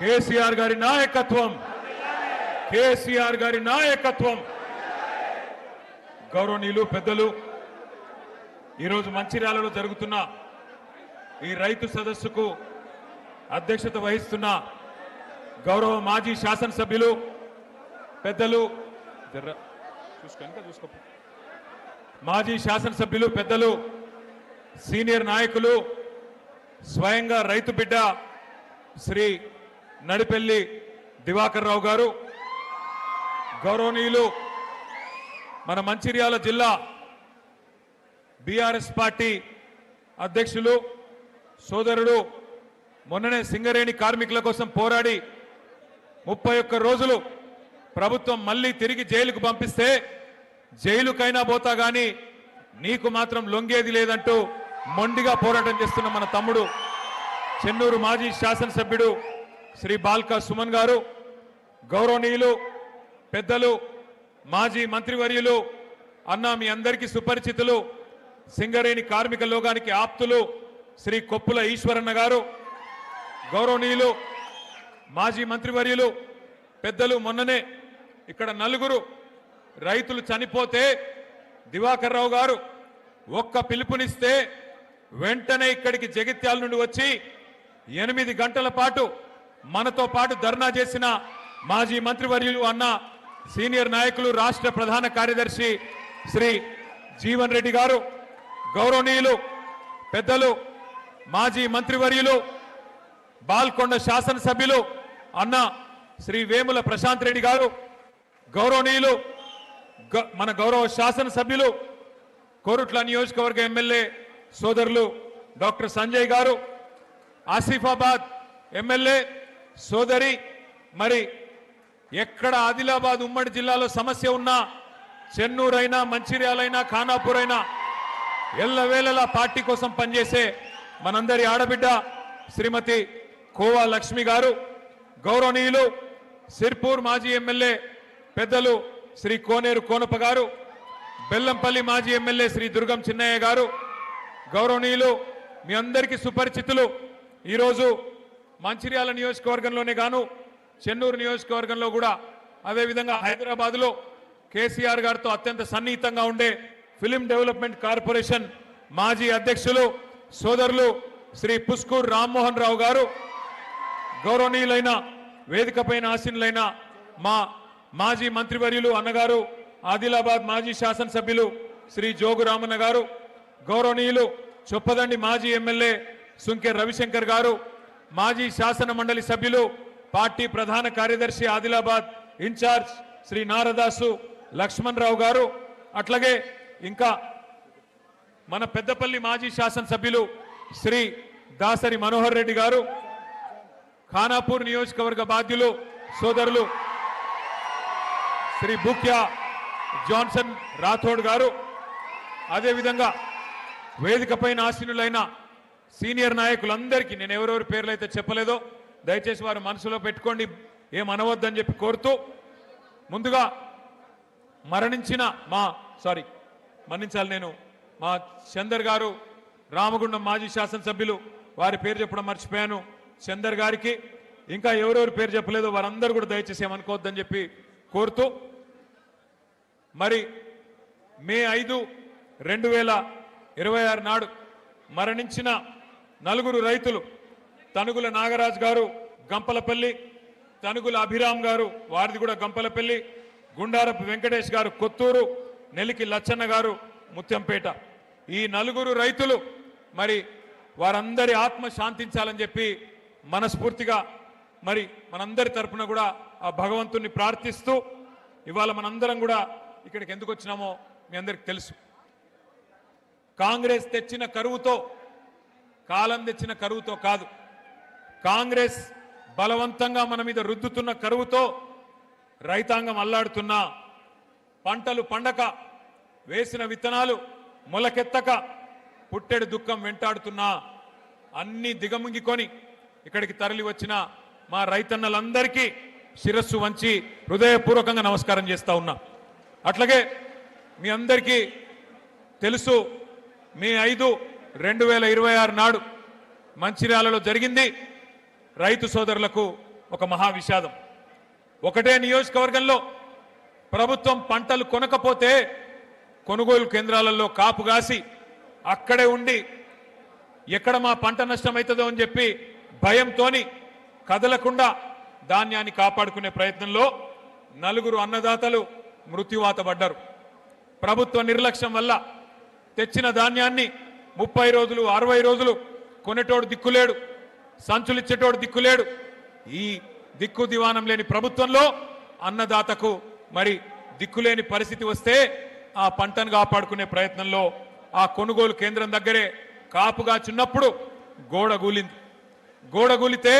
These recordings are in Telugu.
కేసీఆర్ గారి నాయకత్వం, కేసీఆర్ గారి నాయకత్వం. గౌరవనీయులు పెద్దలు, ఈరోజు మంచిర్యాలలో జరుగుతున్న ఈ రైతు సదస్సుకు అధ్యక్షత వహిస్తున్న గౌరవ మాజీ శాసనసభ్యులు పెద్దలు, మాజీ శాసనసభ్యులు పెద్దలు, సీనియర్ నాయకులు, స్వయంగా రైతు బిడ్డ శ్రీ నడిపెల్లి దివాకర్ రావు గారు, గౌరవనీయులు మన మంచిర్యాల జిల్లా బీఆర్ఎస్ పార్టీ అధ్యక్షులు సోదరుడు, మొన్ననే సింగరేణి కార్మికుల కోసం పోరాడి 31 రోజులు ప్రభుత్వం మళ్ళీ తిరిగి జైలుకు పంపిస్తే జైలుకైనా పోతా గాని నీకు మాత్రం లొంగేది లేదంటూ మొండిగా పోరాటం చేస్తున్న మన తమ్ముడు చెన్నూరు మాజీ శాసనసభ్యుడు శ్రీ బాల్కా సుమన్ గారు, గౌరవనీయులు పెద్దలు, మాజీ మంత్రివర్యులు, అన్న మీ అందరికీ సుపరిచితులు, సింగరేణి కార్మిక లోకానికి ఆప్తులు శ్రీ కొప్పుల ఈశ్వరన్న గారు, గౌరవనీయులు మాజీ మంత్రివర్యులు పెద్దలు, మొన్ననే ఇక్కడ 4 రైతులు చనిపోతే దివాకర్ రావు గారు ఒక్క పిలుపునిస్తే వెంటనే ఇక్కడికి జగిత్యాల నుండి వచ్చి 8 గంటల పాటు మనతో పాటు ధర్నా చేసిన మాజీ మంత్రివర్యులు అన్న సీనియర్ నాయకులు రాష్ట్ర ప్రధాన కార్యదర్శి శ్రీ జీవన్ రెడ్డి గారు, గౌరవనీయులు పెద్దలు మాజీ మంత్రివర్యులు బాల్కొండ శాసనసభ్యులు అన్న శ్రీ వేముల ప్రశాంత్ రెడ్డి గారు, గౌరవనీయులు మన గౌరవ శాసనసభ్యులు కోరుట్ల నియోజకవర్గ ఎమ్మెల్యే సోదరులు డాక్టర్ సంజయ్ గారు, ఆసిఫాబాద్ ఎమ్మెల్యే సోదరి, మరి ఎక్కడ ఆదిలాబాద్ ఉమ్మడి జిల్లాలో సమస్య ఉన్నా చెన్నూరైనా మంచిర్యాలైనా ఖానాపూర్ అయినా ఎల్లవేళలా పార్టీ కోసం పనిచేసే మనందరి ఆడబిడ్డ శ్రీమతి కోవా లక్ష్మి గారు, గౌరవనీయులు సిర్పూర్ మాజీ ఎమ్మెల్యే పెద్దలు శ్రీ కోనేరు కోనప్ప గారు, బెల్లంపల్లి మాజీ ఎమ్మెల్యే శ్రీ దుర్గం చిన్నయ్య గారు, గౌరవనీయులు మీ అందరికీ సుపరిచితులు, ఈరోజు మంచిర్యాల నియోజకవర్గంలోనే గాను చెన్నూరు నియోజకవర్గంలో కూడా, అదేవిధంగా హైదరాబాద్లో కేసీఆర్ గారితో అత్యంత సన్నిహితంగా ఉండే ఫిలిం డెవలప్మెంట్ కార్పొరేషన్ మాజీ అధ్యక్షులు సోదరులు శ్రీ పుస్కూర్ రామ్మోహన్ రావు గారు, గౌరవనీయులైన వేదికపైన ఆసీనులైన మా మాజీ మంత్రివర్యులు అన్నగారు, ఆదిలాబాద్ మాజీ శాసనసభ్యులు శ్రీ జోగు రామన్న గారు, గౌరవనీయులు చొప్పదండి మాజీ ఎమ్మెల్యే సుంకె రవిశంకర్ గారు, మాజీ శాసన మండలి సభ్యులు పార్టీ ప్రధాన కార్యదర్శి ఆదిలాబాద్ ఇన్ఛార్జ్ శ్రీ నారదాసు లక్ష్మణ్ రావు గారు, అట్లాగే ఇంకా మన పెద్దపల్లి మాజీ శాసనసభ్యులు శ్రీ దాసరి మనోహర్ రెడ్డి గారు, ఖానాపూర్ నియోజకవర్గ బాధ్యులు సోదరులు శ్రీ బుక్యా జాన్సన్ రాథోడ్ గారు, అదేవిధంగా వేదికపైన ఆసీనులైన సీనియర్ నాయకులందరికీ నేను ఎవరెవరి పేర్లు అయితే చెప్పలేదో దయచేసి వారు మనసులో పెట్టుకోండి, ఏమనవద్దని చెప్పి కోరుతూ, ముందుగా మరణించాలి నేను మా చందర్ గారు, రామగుండం మాజీ శాసనసభ్యులు, వారి పేరు చెప్పడం మర్చిపోయాను, చందర్ గారికి, ఇంకా ఎవరెవరి పేరు చెప్పలేదో వారందరూ కూడా దయచేసి ఏమనుకోవద్దని చెప్పి కోరుతూ, మరి మే 5, 2026 నాడు మరణించిన 4 రైతులు, తనుగుల నాగరాజు గారు గంపలపల్లి, తనుగుల అభిరామ్ గారు వారిది కూడా గంపలపల్లి, గుండారపు వెంకటేష్ గారు కొత్తూరు, నెలికి లచ్చన్న గారు ముత్యంపేట, ఈ 4 రైతులు మరి వారందరి ఆత్మ శాంతించాలని చెప్పి మనస్ఫూర్తిగా మరి మనందరి తరపున కూడా ఆ భగవంతుని ప్రార్థిస్తూ, ఇవాళ మనందరం కూడా ఇక్కడికి ఎందుకు వచ్చినామో మీ అందరికి తెలుసు. కాంగ్రెస్ తెచ్చిన కరువుతో, కాలం తెచ్చిన కరువుతో కాదు, కాంగ్రెస్ బలవంతంగా మన మీద రుద్దుతున్న కరువుతో రైతాంగం అల్లాడుతున్నా, పంటలు పండక, వేసిన విత్తనాలు మొలకెత్తక, పుట్టెడు దుఃఖం వెంటాడుతున్నా, అన్ని దిగముంగికొని ఇక్కడికి తరలి వచ్చిన మా రైతన్నలందరికీ శిరస్సు వంచి హృదయపూర్వకంగా నమస్కారం చేస్తా ఉన్నా. అట్లాగే మీ అందరికీ తెలుసు, మే 5, 2026 నాడు మంచిర్యాలలో జరిగింది రైతు సోదరులకు ఒక మహా విషాదం. ఒకటే నియోజకవర్గంలో ప్రభుత్వం పంటలు కొనకపోతే కొనుగోలు కేంద్రాలలో కాపుగాసి అక్కడే ఉండి ఎక్కడ మా పంట నష్టమవుతుందో అని చెప్పి భయంతోని కదలకుండా ధాన్యాన్ని కాపాడుకునే ప్రయత్నంలో 4 అన్నదాతలు మృత్యువాత పడ్డారు. ప్రభుత్వ నిర్లక్ష్యం వల్ల తెచ్చిన ధాన్యాన్ని 30 రోజులు 60 రోజులు కొనేటోడు దిక్కులేడు, సంచులిచ్చేటోడు దిక్కులేడు. ఈ దిక్కు దివానం లేని ప్రభుత్వంలో అన్నదాతకు మరి దిక్కులేని పరిస్థితి వస్తే ఆ పంటను కాపాడుకునే ప్రయత్నంలో ఆ కొనుగోలు కేంద్రం దగ్గరే కాపుగా చిన్నప్పుడు గోడ కూలింది. గోడ కూలితే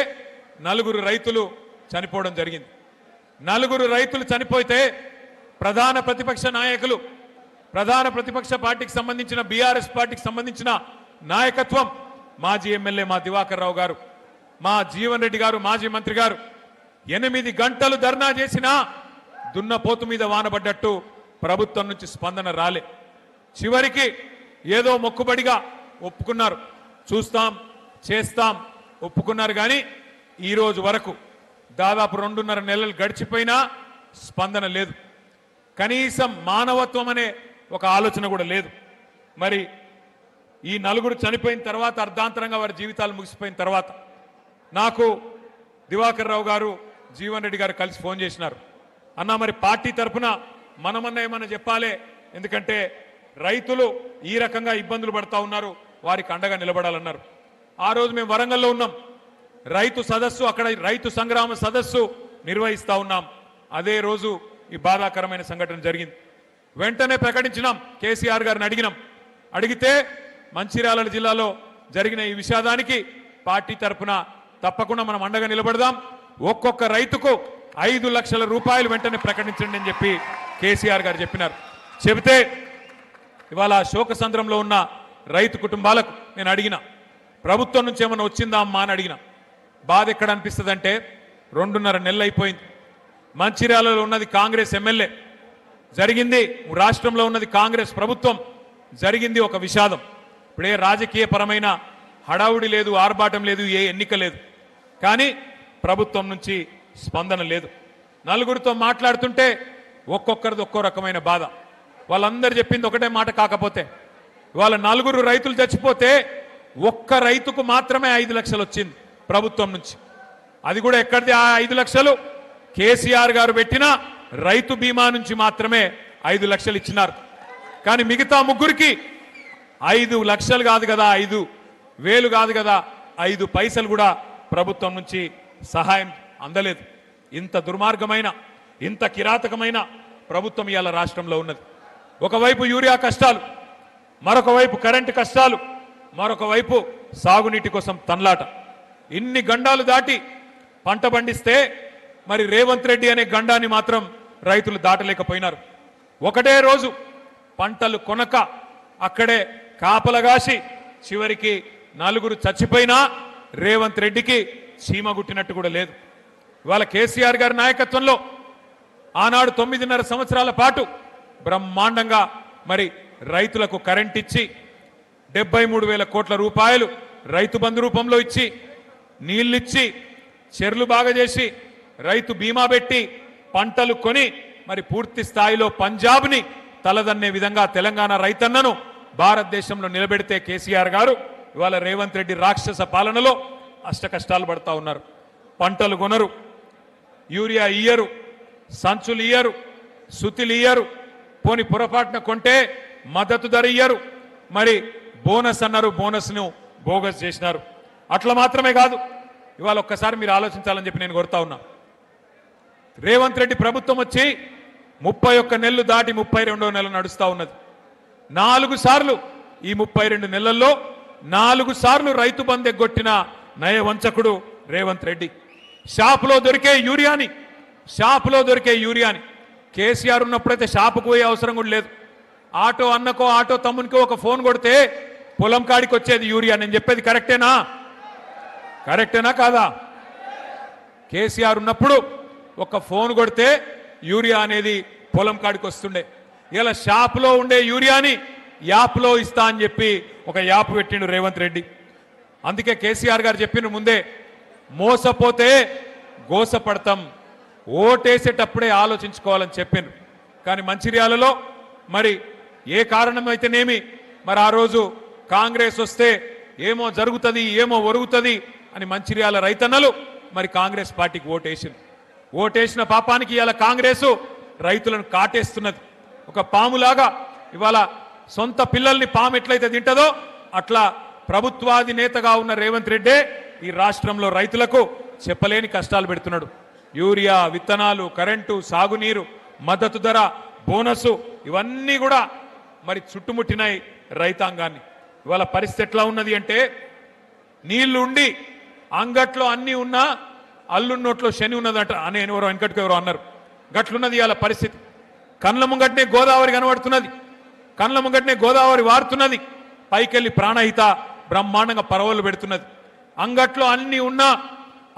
4 రైతులు చనిపోవడం జరిగింది. 4 రైతులు చనిపోతే ప్రధాన ప్రతిపక్ష నాయకులు, ప్రధాన ప్రతిపక్ష పార్టీకి సంబంధించిన బీఆర్ఎస్ పార్టీకి సంబంధించిన నాయకత్వం, మాజీ ఎమ్మెల్యే మా దివాకర్ రావు గారు, మా జీవన్ రెడ్డి గారు, మాజీ మంత్రి గారు 8 గంటలు ధర్నా చేసినా దున్నపోతు మీద వానబడ్డట్టు ప్రభుత్వం నుంచి స్పందన రాలే. చివరికి ఏదో మొక్కుబడిగా ఒప్పుకున్నారు, చూస్తాం చేస్తాం ఒప్పుకున్నారు. కానీ ఈ రోజు వరకు దాదాపు 2.5 నెలలు గడిచిపోయినా స్పందన లేదు. కనీసం మానవత్వం అనే ఒక ఆలోచన కూడా లేదు. మరి ఈ 4 చనిపోయిన తర్వాత, అర్ధాంతరంగా వారి జీవితాలు ముగిసిపోయిన తర్వాత నాకు దివాకర్ రావు గారు, జీవన్ రెడ్డి గారు కలిసి ఫోన్ చేసినారు. అన్నా మరి పార్టీ తరఫున మనమన్నా ఏమన్నా చెప్పాలి, ఎందుకంటే రైతులు ఈ రకంగా ఇబ్బందులు పడతా ఉన్నారు, వారికి అండగా నిలబడాలన్నారు. ఆ రోజు మేము వరంగల్లో ఉన్నాం, రైతు సదస్సు, అక్కడ రైతు సంగ్రామ సదస్సు నిర్వహిస్తా ఉన్నాం. అదే రోజు ఈ బాధాకరమైన సంఘటన జరిగింది. వెంటనే ప్రకటించినాం, కేసీఆర్ గారిని అడిగితే మంచిర్యాల జిల్లాలో జరిగిన ఈ విషాదానికి పార్టీ తరఫున తప్పకుండా మనం అండగా నిలబడదాం, ఒక్కొక్క రైతుకు 5 లక్షల రూపాయలు వెంటనే ప్రకటించండి అని చెప్పి కేసీఆర్ గారు చెప్పినారు. చెబితే ఇవాళ శోకసంద్రంలో ఉన్న రైతు కుటుంబాలకు నేను అడిగిన, ప్రభుత్వం నుంచి ఏమైనా వచ్చిందా అమ్మా అని అడిగిన. బాధ ఎక్కడ అనిపిస్తుంది అంటే 2.5 నెలలు అయిపోయింది. మంచిర్యాలలో ఉన్నది కాంగ్రెస్ ఎమ్మెల్యే, జరిగింది రాష్ట్రంలో ఉన్నది కాంగ్రెస్ ప్రభుత్వం, జరిగింది ఒక విషాదం. ఇప్పుడే రాజకీయ పరమైన హడావుడి లేదు, ఆర్భాటం లేదు, ఏ ఎన్నిక లేదు. కానీ ప్రభుత్వం నుంచి స్పందన లేదు. 4 మాట్లాడుతుంటే ఒక్కొక్కరిది ఒక్కో రకమైన బాధ. వాళ్ళందరూ చెప్పింది ఒకటే మాట. కాకపోతే వాళ్ళ 4 రైతులు చచ్చిపోతే ఒక్క రైతుకు మాత్రమే 5 లక్షలు వచ్చింది ప్రభుత్వం నుంచి. అది కూడా ఎక్కడిది ఆ 5 లక్షలు? కేసీఆర్ గారు పెట్టిన రైతు బీమా నుంచి మాత్రమే 5 లక్షలు ఇచ్చినారు. కానీ మిగతా ముగ్గురికి 5 లక్షలు కాదు కదా, 5,000 కాదు కదా, 5 పైసలు కూడా ప్రభుత్వం నుంచి సహాయం అందలేదు. ఇంత దుర్మార్గమైన, ఇంత కిరాతకమైన ప్రభుత్వం ఇవాళ రాష్ట్రంలో ఉన్నది. ఒకవైపు యూరియా కష్టాలు, మరొక వైపు కరెంటు కష్టాలు, మరొక వైపు సాగునీటి కోసం తన్లాట. ఇన్ని గండాలు దాటి పంట పండిస్తే మరి రేవంత్ రెడ్డి అనే గండాన్ని మాత్రం రైతులు దాటలేకపోయినారు. ఒకటే రోజు పంటలు కొనక అక్కడే కాపలగాసి చివరికి 4 చచ్చిపోయినా రేవంత్ రెడ్డికి చీమ గుట్టినట్టు కూడా లేదు. ఇవాళ కేసీఆర్ గారి నాయకత్వంలో ఆనాడు 9.5 సంవత్సరాల పాటు బ్రహ్మాండంగా మరి రైతులకు కరెంట్ ఇచ్చి 73,000 కోట్ల రూపాయలు రైతు బంధు రూపంలో ఇచ్చి, నీళ్ళిచ్చి, చెర్లు బాగా చేసి, రైతు బీమా పెట్టి, పంటలు కొని మరి పూర్తి స్థాయిలో పంజాబ్ని తలదన్నే విధంగా తెలంగాణ రైతన్నను భారతదేశంలో నిలబెడితే కేసీఆర్ గారు ఇవాళ రేవంత్ రెడ్డి రాక్షస పాలనలో అష్ట కష్టాలు పడతా ఉన్నారు. పంటలు కొనరు, యూరియా ఇయ్యరు, సంచులు ఇయ్యరు, సుతిలు ఇయ్యరు, పోని పొరపాటున కొంటే మద్దతు ధర ఇయ్యరు, మరి బోనస్ అన్నారు, బోనస్ను బోగస్ చేసినారు. అట్లా మాత్రమే కాదు, ఇవాళ ఒక్కసారి మీరు ఆలోచించాలని చెప్పి నేను కోరుతా ఉన్నా. రేవంత్ రెడ్డి ప్రభుత్వం వచ్చి 31 నెలలు దాటి 32వ నెల నడుస్తూ ఉన్నది. 4 సార్లు ఈ 32 నెలల్లో 4 సార్లు రైతు బంధు ఎగ్గొట్టిన నయవంచకుడు రేవంత్ రెడ్డి. షాపులో దొరికే యూరియాని కేసీఆర్ ఉన్నప్పుడైతే షాపుకు పోయే అవసరం కూడా లేదు. ఆటో అన్నకో ఆటో తమ్మునికో ఒక ఫోన్ కొడితే పొలం కాడికి వచ్చేది యూరియా. నేను చెప్పేది కరెక్టేనా కాదా? కేసీఆర్ ఉన్నప్పుడు ఒక ఫోన్ కొడితే యూరియా అనేది పొలం కాడికి వస్తుండే. ఇలా షాపులో ఉండే యూరియాని యాప్లో ఇస్తా అని చెప్పి ఒక యాప్ పెట్టిండు రేవంత్ రెడ్డి. అందుకే కేసీఆర్ గారు చెప్పిన ముందే, మోసపోతే గోసపడతాం, ఓటేసేటప్పుడే ఆలోచించుకోవాలని చెప్పిండ్రు. కానీ మంచిర్యాలలో మరి ఏ కారణమైతేనేమి మరి ఆ రోజు కాంగ్రెస్ వస్తే ఏమో జరుగుతుంది ఏమో ఒరుగుతుంది అని మంచిర్యాల రైతన్నలు మరి కాంగ్రెస్ పార్టీకి ఓటేసింది. ఓటేసిన పాపానికి ఇవాళ కాంగ్రెస్ రైతులను కాటేస్తున్నది. ఒక పాములాగా ఇవాళ సొంత పిల్లల్ని పాము ఎట్లయితే తింటదో అట్లా ప్రభుత్వాధినేతగా ఉన్న రేవంత్ రెడ్డే ఈ రాష్ట్రంలో రైతులకు చెప్పలేని కష్టాలు పెడుతున్నాడు. యూరియా, విత్తనాలు, కరెంటు, సాగునీరు, మద్దతు ధర, బోనసు ఇవన్నీ కూడా మరి చుట్టుముట్టినాయి రైతాంగాన్ని. ఇవాళ పరిస్థితి ఎట్లా ఉన్నది అంటే నీళ్లు ఉండి అంగట్లో అన్నీ ఉన్నా అల్లున్నోట్లో శని ఉన్నదంట అని ఎవరో వెనకటికి ఎవరో అన్నారు. గట్లున్నది ఇవాళ పరిస్థితి. కళ్ళ ముంగట్నే గోదావరి కనబడుతున్నది, కళ్ళ ముంగట్నే గోదావరి వారుతున్నది, పైకెళ్ళి ప్రాణహిత బ్రహ్మాండంగా పరవలు పెడుతున్నది. అంగట్లో అన్నీ ఉన్నా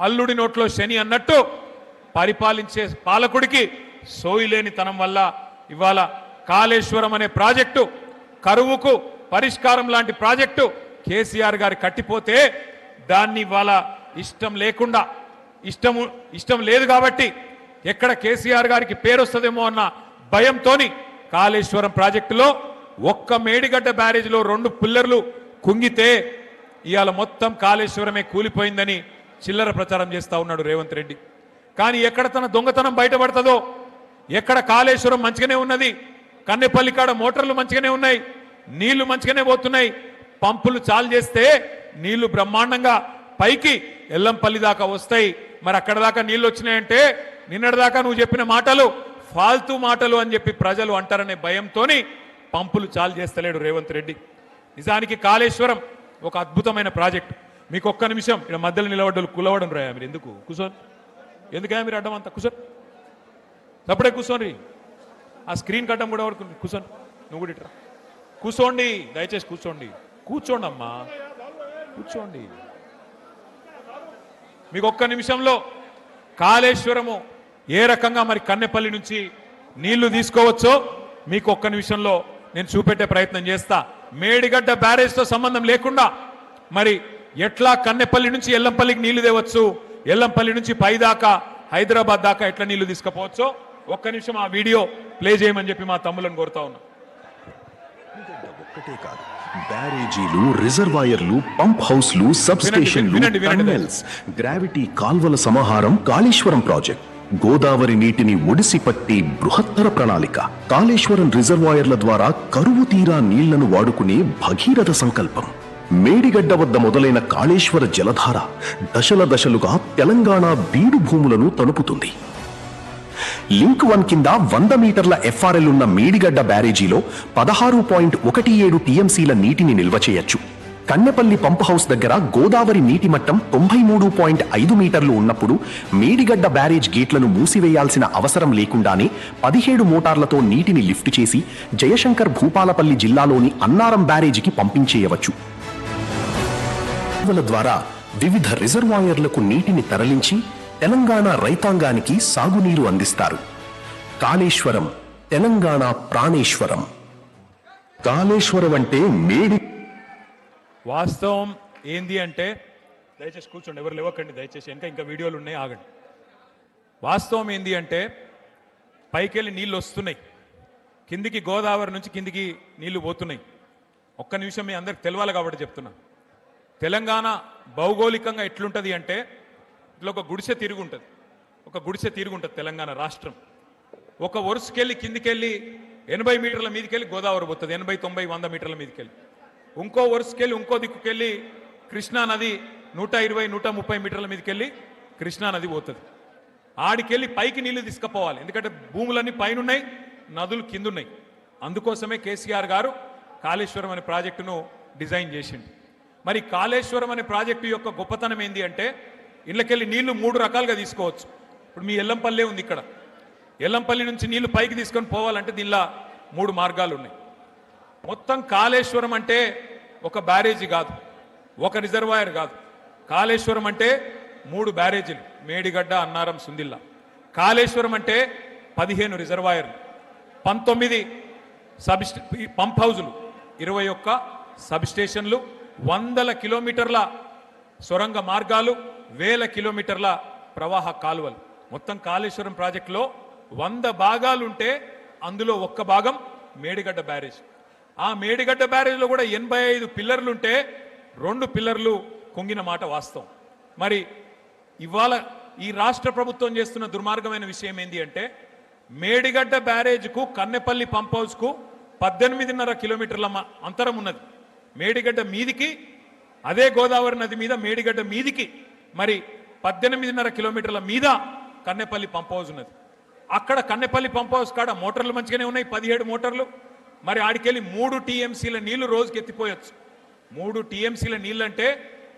అల్లుడి నోట్లో శని అన్నట్టు పరిపాలించే పాలకుడికి సోయిలేనితనం వల్ల ఇవాళ కాళేశ్వరం అనే ప్రాజెక్టు కరువుకు పరిష్కారం లాంటి ప్రాజెక్టు కేసీఆర్ గారు కట్టిపోతే దాన్ని ఇవాళ ఇష్టం లేకుండా ఇష్టం లేదు కాబట్టి ఎక్కడ కేసీఆర్ గారికి పేరు వస్తుందేమో అన్న భయంతోని కాళేశ్వరం ప్రాజెక్టులో ఒక్క మేడిగడ్డ బ్యారేజ్లో 2 పిల్లర్లు కుంగితే ఇవాళ మొత్తం కాళేశ్వరమే కూలిపోయిందని చిల్లర ప్రచారం చేస్తా ఉన్నాడు రేవంత్ రెడ్డి. కానీ ఎక్కడ తన దొంగతనం బయటపడుతుందో, ఎక్కడ కాళేశ్వరం మంచిగానే ఉన్నది, కన్నెపల్లి కాడ మోటార్లు మంచిగానే ఉన్నాయి, నీళ్లు మంచిగానే పోతున్నాయి, పంపులు చాలు చేస్తే నీళ్లు బ్రహ్మాండంగా పైకి ఎల్లంపల్లి దాకా వస్తాయి. మరి అక్కడ దాకా నీళ్లు వచ్చినాయంటే నిన్నటిదాకా నువ్వు చెప్పిన మాటలు ఫాల్తూ మాటలు అని చెప్పి ప్రజలు అంటారనే భయంతోని పంపులు చాలు చేస్తలేడు రేవంత్ రెడ్డి. నిజానికి కాళేశ్వరం ఒక అద్భుతమైన ప్రాజెక్టు. మీకు ఒక్క నిమిషం ఇక్కడ మధ్యలో నిలబడ్డలు కులవడం రాయా మీరు ఎందుకు కూర్చోని, ఎందుకయా మీరు అడ్డం అంతా కూర్చోని, తప్పుడే కూర్చోండి. ఆ స్క్రీన్ కట్టం కూడా వరకు కూర్చోండి, నువ్వు కూడా ఇట్రా కూర్చోండి, దయచేసి కూర్చోండి, కూర్చోండి అమ్మా కూర్చోండి. మీకు ఒక్క నిమిషంలో కాళేశ్వరము ఏ రకంగా మరి కన్నెపల్లి నుంచి నీళ్లు తీసుకోవచ్చో మీకు ఒక్క నిమిషంలో నేను చూపెట్టే ప్రయత్నం చేస్తా. మేడిగడ్డ బ్యారేజ్తో సంబంధం లేకుండా మరి ఎట్లా కన్నెపల్లి నుంచి ఎల్లంపల్లికి నీళ్లు తేవచ్చు, ఎల్లంపల్లి నుంచి పై దాకా హైదరాబాద్ దాకా ఎట్లా నీళ్లు తీసుకుపోవచ్చో ఒక్క నిమిషం ఆ వీడియో ప్లే చేయమని చెప్పి మా తమ్ములను కోరుతా ఉన్నా. ఒక్కటే కాదు, బ్యారేజీలు, రిజర్వాయర్లు, పంప్ హౌస్లు, సబ్ స్టేషన్లు, టన్నెల్స్, గ్రావిటీ కాల్వల సమాహారం కాళేశ్వరం ప్రాజెక్ట్. గోదావరి నీటిని ఒడిసి పట్టి బృహత్తర ప్రణాళిక. కాళేశ్వరం రిజర్వాయర్ల ద్వారా కరువు తీరా నీళ్లను వాడుకునే భగీరథ సంకల్పం. మేడిగడ్డ వద్ద మొదలైన కాళేశ్వర జలధార దశల దశలుగా తెలంగాణ బీడు భూములను తలుపుతుంది. లింక్ 1 కింద 100 మీటర్ల ఎఫ్ఆర్ఎల్ ఉన్న మేడిగడ్డ బ్యారేజీలో 16.17 టీఎంసీల నీటిని నిల్వ చేయొచ్చు. కన్నెపల్లి పంప్ హౌస్ దగ్గర గోదావరి నీటి మట్టం 93.5 మీటర్లు ఉన్నప్పుడు మేడిగడ్డ బ్యారేజ్ గేట్లను మూసివేయాల్సిన అవసరం లేకుండానే 17 మోటార్లతో నీటిని లిఫ్ట్ చేసి జయశంకర్ భూపాలపల్లి జిల్లాలోని అన్నారం బ్యారేజీకి పంపించేయవచ్చు. ద్వారా వివిధ రిజర్వాయర్లకు నీటిని తరలించి తెలంగాణ రైతాంగానికి సాగునీరు అందిస్తారు. కాళేశ్వరం తెలంగాణ ప్రాణేశ్వరం. కాళేశ్వరం అంటే మేడి. వాస్తవం ఏంది అంటే దయచేసి కూర్చోండి, ఎవరు లేవకండి దయచేసి, ఇంకా వీడియోలు ఉన్నాయి ఆగండి. వాస్తవం ఏంది అంటే పైకెళ్ళి నీళ్ళు వస్తున్నాయి, కిందికి గోదావరి నుంచి కిందికి నీళ్లు పోతున్నాయి. ఒక్క నిమిషం మీ అందరికి తెలవాలి కాబట్టి చెప్తున్నా. తెలంగాణ భౌగోళికంగా ఎట్లుంటుంది అంటే ఇట్లా ఒక గుడిసె తిరుగుంటుంది తెలంగాణ రాష్ట్రం. ఒక వరుసకెళ్ళి కిందికెళ్ళి 80 మీటర్ల మీదకెళ్ళి గోదావరి పోతుంది, 80, 90, 100 మీటర్ల మీదకెళ్ళి. ఇంకో వరుసకెళ్ళి ఇంకో దిక్కుకెళ్ళి కృష్ణా నది 120, 130 మీటర్ల మీదకెళ్ళి కృష్ణా నది పోతుంది. ఆడికెళ్ళి పైకి నీళ్లు తీసుకుపోవాలి, ఎందుకంటే భూములన్నీ పైన ఉన్నాయి, నదులు కింద ఉన్నాయి. అందుకోసమే కేసీఆర్ గారు కాళేశ్వరం అనే ప్రాజెక్టును డిజైన్ చేసిండు. మరి కాళేశ్వరం అనే ప్రాజెక్టు యొక్క గొప్పతనం ఏంది అంటే ఇళ్ళకెళ్ళి నీళ్లు 3 రకాలుగా తీసుకోవచ్చు. ఇప్పుడు మీ ఎల్లంపల్లె ఉంది, ఇక్కడ ఎల్లంపల్లి నుంచి నీళ్లు పైకి తీసుకొని పోవాలంటే దీనిలో 3 మార్గాలు ఉన్నాయి. మొత్తం కాళేశ్వరం అంటే ఒక బ్యారేజీ కాదు, ఒక రిజర్వాయర్ కాదు. కాళేశ్వరం అంటే 3 బ్యారేజీలు, మేడిగడ్డ, అన్నారం, సుందిల్లా. కాళేశ్వరం అంటే 15 రిజర్వాయర్లు, 19 పంప్ హౌజులు, 21 సబ్ స్టేషన్లు, 100 కిలోమీటర్ల సొరంగ మార్గాలు, 1000 కిలోమీటర్ల ప్రవాహ కాలువలు. మొత్తం కాళేశ్వరం ప్రాజెక్టులో 100 భాగాలుంటే అందులో 1 భాగం మేడిగడ్డ బ్యారేజ్. ఆ మేడిగడ్డ బ్యారేజ్లో కూడా 85 పిల్లర్లుంటే 2 పిల్లర్లు కుంగిన మాట వాస్తవం. మరి ఇవాళ ఈ రాష్ట్ర ప్రభుత్వం చేస్తున్న దుర్మార్గమైన విషయం ఏంటి అంటే, మేడిగడ్డ బ్యారేజ్కు కన్నెపల్లి పంప్ హౌస్కు 18.5 కిలోమీటర్ల అంతరం ఉన్నది. మేడిగడ్డ మీదికి, అదే గోదావరి నది మీద మేడిగడ్డ మీదికి మరి 18.5 కిలోమీటర్ల మీద కన్నెపల్లి పంప్ హౌస్ ఉన్నది. అక్కడ కన్నెపల్లి పంప్ హౌస్ కాడ మోటార్లు మంచిగానే ఉన్నాయి, 17 మోటార్లు. మరి ఆడికెళ్ళి 3 టీఎంసీల నీళ్లు రోజుకి ఎత్తిపోయొచ్చు. 3 టీఎంసీల నీళ్ళు అంటే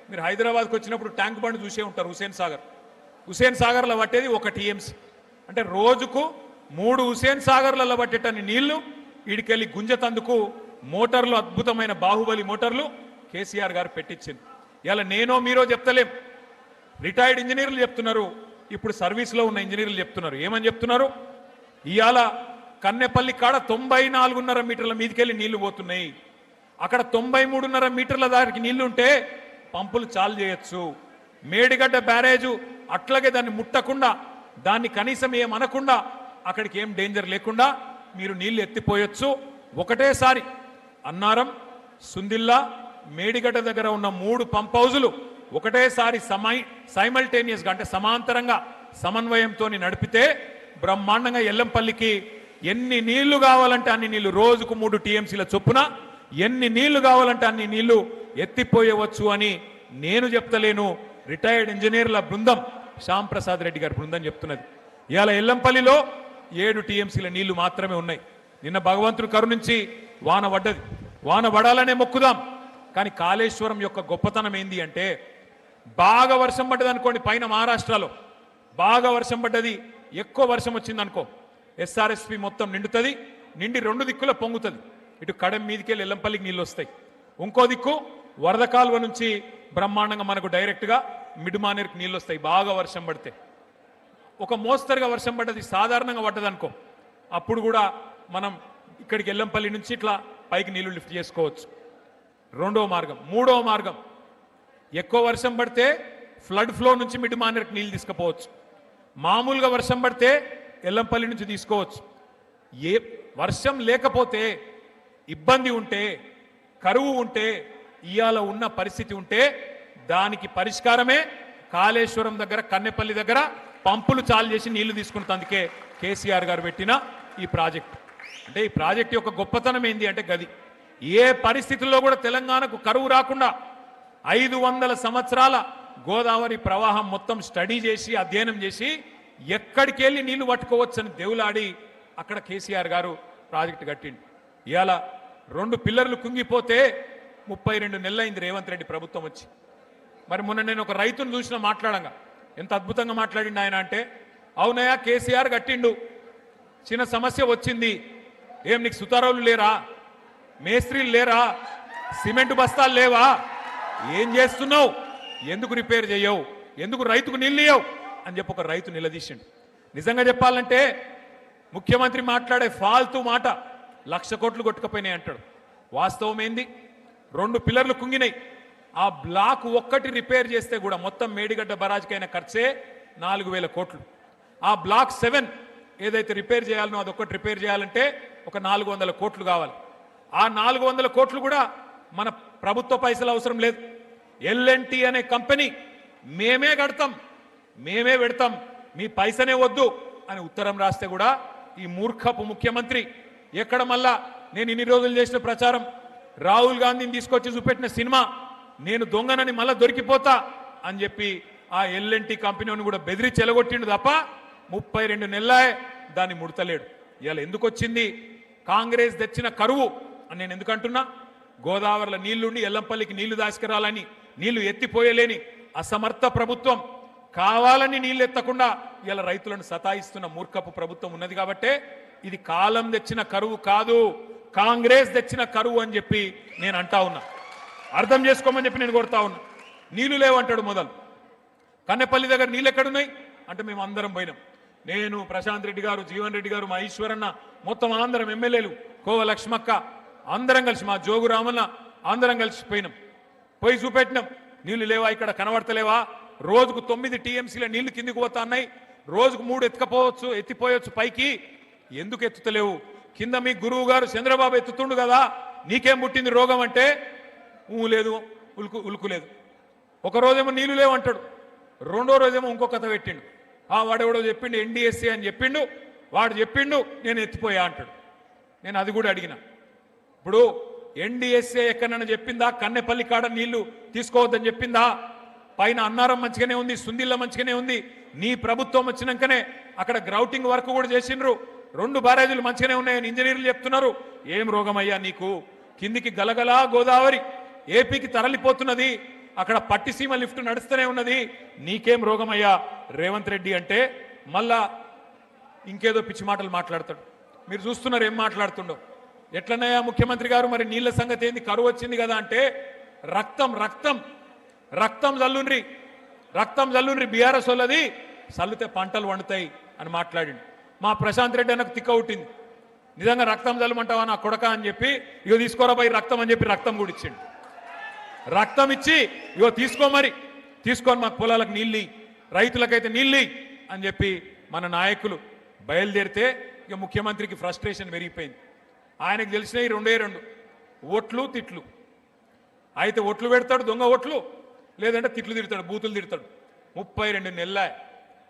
మీరు హైదరాబాద్కి వచ్చినప్పుడు ట్యాంక్ బండ్ చూసే ఉంటారు, హుసేన్ సాగర్లో పట్టేది 1 టీఎంసీ. అంటే రోజుకు 3 హుసేన్ సాగర్లలో పట్టేటన్ని నీళ్లు వీడికెళ్ళి గుంజతందుకు మోటార్లు, అద్భుతమైన బాహుబలి మోటార్లు కేసీఆర్ గారు పెట్టించింది. ఇలా నేనో మీరో చెప్తలేం, రిటైర్డ్ ఇంజనీర్లు చెప్తున్నారు, ఇప్పుడు సర్వీస్లో ఉన్న ఇంజనీర్లు చెప్తున్నారు. ఏమని చెప్తున్నారు? ఇవాళ కన్నెపల్లి కాడ 94.5 మీటర్ల మీదకెళ్ళి నీళ్లు పోతున్నాయి. అక్కడ 93.5 మీటర్ల దానికి నీళ్లుంటే పంపులు చాలు చేయొచ్చు. మేడిగడ్డ బ్యారేజు అట్లాగే దాన్ని ముట్టకుండా, దాన్ని కనీసం ఏమనకుండా, అక్కడికి ఏం డేంజర్ లేకుండా మీరు నీళ్లు ఎత్తిపోయొచ్చు. ఒకటేసారి అన్నారం, సుందిల్లా, మేడిగడ్డ దగ్గర ఉన్న 3 పంప్ హౌజులు ఒకటేసారి సైమల్టేనియస్గా అంటే సమాంతరంగా సమన్వయంతో నడిపితే బ్రహ్మాండంగా ఎల్లంపల్లికి ఎన్ని నీళ్లు కావాలంటే అన్ని నీళ్లు, రోజుకు 3 టీఎంసీల చొప్పున ఎన్ని నీళ్లు కావాలంటే అన్ని నీళ్లు ఎత్తిపోయవచ్చు అని నేను చెప్తలేను, రిటైర్డ్ ఇంజనీర్ల బృందం, శ్యామ్ ప్రసాద్ రెడ్డి గారి బృందం చెప్తున్నది. ఇవాళ ఎల్లంపల్లిలో 7 టీఎంసీల నీళ్లు మాత్రమే ఉన్నాయి. నిన్న భగవంతుడు కరుణించి వాన పడ్డది. వాన పడాలనే మొక్కుదాం. కానీ కాళేశ్వరం యొక్క గొప్పతనం ఏంది అంటే, బాగా వర్షం పడ్డది అనుకోండి, పైన మహారాష్ట్రలో బాగా వర్షం పడ్డది, ఎక్కువ వర్షం వచ్చింది అనుకో, ఎస్ఆర్ఎస్పి మొత్తం నిండుతుంది, నిండి 2 దిక్కుల పొంగుతుంది. ఇటు కడెం మీదకెళ్ళి ఎల్లంపల్లికి నీళ్ళు వస్తాయి, ఇంకో దిక్కు వరద కాలువ నుంచి బ్రహ్మాండంగా మనకు డైరెక్ట్గా మిడ్మానేర్కి నీళ్ళు వస్తాయి. బాగా వర్షం పడితే ఒక మోస్తరుగా వర్షం పడ్డది, సాధారణంగా పడ్డది అనుకో, అప్పుడు కూడా మనం ఇక్కడికి ఎల్లంపల్లి నుంచి ఇట్లా పైకి నీళ్లు లిఫ్ట్ చేసుకోవచ్చు. 2వ మార్గం. 3వ మార్గం, ఎక్కువ వర్షం పడితే ఫ్లడ్ ఫ్లో నుంచి మిడ్మానేర్కి నీళ్ళు తీసుకుపోవచ్చు. మామూలుగా వర్షం పడితే ఎల్లంపల్లి నుంచి తీసుకోవచ్చు. ఏ వర్షం లేకపోతే, ఇబ్బంది ఉంటే, కరువు ఉంటే, ఇయాల ఉన్న పరిస్థితి ఉంటే దానికి పరిష్కారమే కాళేశ్వరం దగ్గర, కన్నెపల్లి దగ్గర పంపులు చాలు చేసి నీళ్లు తీసుకున్నందుకే కేసీఆర్ గారు పెట్టిన ఈ ప్రాజెక్టు. అంటే ఈ ప్రాజెక్టు యొక్క గొప్పతనం ఏంది అంటే గది. ఏ పరిస్థితుల్లో కూడా తెలంగాణకు కరువు రాకుండా 500 సంవత్సరాల గోదావరి ప్రవాహం మొత్తం స్టడీ చేసి, అధ్యయనం చేసి, ఎక్కడికి వెళ్ళి నీళ్లు పట్టుకోవచ్చని దేవులాడి అక్కడ కేసీఆర్ గారు ప్రాజెక్టు కట్టిండు. ఇవాళ 2 పిల్లర్లు కుంగిపోతే 32 నెలలైంది రేవంత్ రెడ్డి ప్రభుత్వం వచ్చి. మరి మొన్న నేను ఒక రైతును చూసిన మాట్లాడంగా ఎంత అద్భుతంగా మాట్లాడిండు ఆయన అంటే, అవునయ్యా కేసీఆర్ కట్టిండు, చిన్న సమస్య వచ్చింది, ఏం నీకు సుతారావులు లేరా, మేస్త్రీలు లేరా, సిమెంట్ బస్తాలు లేవా, ఏం చేస్తున్నావు, ఎందుకు రిపేర్ చేయవు, ఎందుకు రైతుకు నీళ్ళు ఇయ్యవు అని చెప్పి ఒక రైతు నిలదీసిండు. నిజంగా చెప్పాలంటే ముఖ్యమంత్రి మాట్లాడే ఫాల్తూ మాట 1,00,000 కోట్లు కొట్టుకుపోయినాయి అంటాడు. వాస్తవం ఏంది? 2 పిల్లర్లు కుంగినాయి. ఆ బ్లాక్ ఒక్కటి రిపేర్ చేస్తే కూడా మొత్తం మేడిగడ్డ బరాజ్కైన ఖర్చే 4,000 కోట్లు. ఆ బ్లాక్ 7 ఏదైతే రిపేర్ చేయాలనో అదొక్కటి రిపేర్ చేయాలంటే ఒక 400 కోట్లు కావాలి. ఆ 400 కోట్లు కూడా మన ప్రభుత్వ పైసలు అవసరం లేదు. ఎల్ఎన్టీ అనే కంపెనీ మేమే కడతాం, మేమే పెడతాం, మీ పైసనే వద్దు అని ఉత్తరం రాస్తే కూడా ఈ మూర్ఖపు ముఖ్యమంత్రి ఎక్కడ మళ్ళా నేను ఇన్ని రోజులు చేసిన ప్రచారం, రాహుల్ గాంధీని తీసుకొచ్చి చూపెట్టిన సినిమా నేను దొంగనని మళ్ళా దొరికిపోతా అని చెప్పి ఆ ఎల్ఎన్టీ కంపెనీని కూడా బెదిరించి చెలగొట్టిండు తప్ప 32 నెలలే దాన్ని ముడతలేడు. ఇవాళ ఎందుకు వచ్చింది? కాంగ్రెస్ తెచ్చిన కరువు అని నేను ఎందుకంటున్నా, గోదావరిలో నీళ్లుండి ఎల్లంపల్లికి నీళ్లు దాసుకురాలని, నీళ్లు ఎత్తిపోయలేని అసమర్థ ప్రభుత్వం, కావాలని నీళ్లు ఎత్తకుండా ఇలా రైతులను సతాయిస్తున్న మూర్ఖపు ప్రభుత్వం ఉన్నది. కాబట్టే ఇది కాలం తెచ్చిన కరువు కాదు, కాంగ్రెస్ తెచ్చిన కరువు అని చెప్పి నేను అంటా ఉన్నా. అర్థం చేసుకోమని చెప్పి నేను కోరుతా ఉన్నా. నీళ్లు లేవంటాడు మొదలు. కన్నెపల్లి దగ్గర నీళ్ళు ఎక్కడున్నాయి అంటే మేము అందరం పోయినాం. నేను, ప్రశాంత్ రెడ్డి గారు, జీవన్ రెడ్డి గారు, మా ఈశ్వరన్న, మొత్తం అందరం ఎమ్మెల్యేలు, కోవ లక్ష్మక్క, అందరం కలిసి, మా జోగు రామన్న, అందరం కలిసి పోయినాం. పోయి చూపెట్టినాం, నీళ్లు లేవా, ఇక్కడ కనబడతలేవా రోజుకు 9 టీఎంసీల నీళ్లు కిందికి పోతా ఉన్నాయి, రోజుకు 3 ఎత్తిపోయొచ్చు పైకి, ఎందుకు ఎత్తుతలేవు? కింద మీ గురువు గారు చంద్రబాబు ఎత్తుతుండు కదా, నీకేం పుట్టింది రోగం అంటే లేదు, ఉలుకు లేదు. ఒక రోజేమో నీళ్లు లేవు అంటాడు, రెండో రోజేమో ఇంకో కథ పెట్టిండు. వాడెవడో చెప్పిండు ఎన్డీఎస్ఏ అని చెప్పిండు, వాడు చెప్పిండు నేను ఎత్తిపోయా అంటాడు. నేను అది కూడా అడిగిన, ఇప్పుడు ఎన్డీఎస్ఏ ఎక్కడన్నా చెప్పిందా కన్నెపల్లి కాడ నీళ్లు తీసుకోవద్దని చెప్పిందా? పైన అన్నారం మంచిగానే ఉంది, సుందిల్ల మంచిగానే ఉంది. నీ ప్రభుత్వం వచ్చినాకనే అక్కడ గ్రౌటింగ్ వర్క్ కూడా చేసిండ్రు, 2 బ్యారేజీలు మంచిగానే ఉన్నాయని ఇంజనీర్లు చెప్తున్నారు. ఏం రోగమయ్యా నీకు? కిందికి గలగలా గోదావరి ఏపీకి తరలిపోతున్నది, అక్కడ పట్టిసీమ లిఫ్ట్ నడుస్తూనే ఉన్నది, నీకేం రోగమయ్యా రేవంత్ రెడ్డి అంటే మళ్ళా ఇంకేదో పిచ్చి మాటలు మాట్లాడతాడు. మీరు చూస్తున్నారు ఏం మాట్లాడుతుండో. ఎట్లన్నాయా ముఖ్యమంత్రి గారు, మరి నీళ్ల సంగతి ఏంది? కరువు వచ్చింది కదా అంటే రక్తం రక్తం రక్తం జల్లుండ్రి, రక్తం జల్లుండ్రి, బీఆర్ఎస్ వాళ్ళది చల్లితే పంటలు వండుతాయి అని మాట్లాడిండు. మా ప్రశాంత్ రెడ్డి అన్నకు తిక్క ఉట్టింది, నిజంగా రక్తం జల్లమంటావా నా కొడక అని చెప్పి, ఇగో తీసుకోరా పోయి రక్తం అని చెప్పి రక్తం కూడా ఇచ్చిండు. రక్తం ఇచ్చి ఇగో తీసుకోమరి, తీసుకొని మాకు పొలాలకు నీళ్ళు, రైతులకైతే నీళ్ళు అని చెప్పి మన నాయకులు బయలుదేరితే ఇక ముఖ్యమంత్రికి ఫ్రస్ట్రేషన్ పెరిగిపోయింది. ఆయనకు తెలిసినవి 2 ఓట్లు తిట్లు. అయితే ఓట్లు పెడతాడు, దొంగ ఓట్లు, లేదంటే తిట్లు తిడతాడు, బూతులు తిడతాడు. 32 నెలల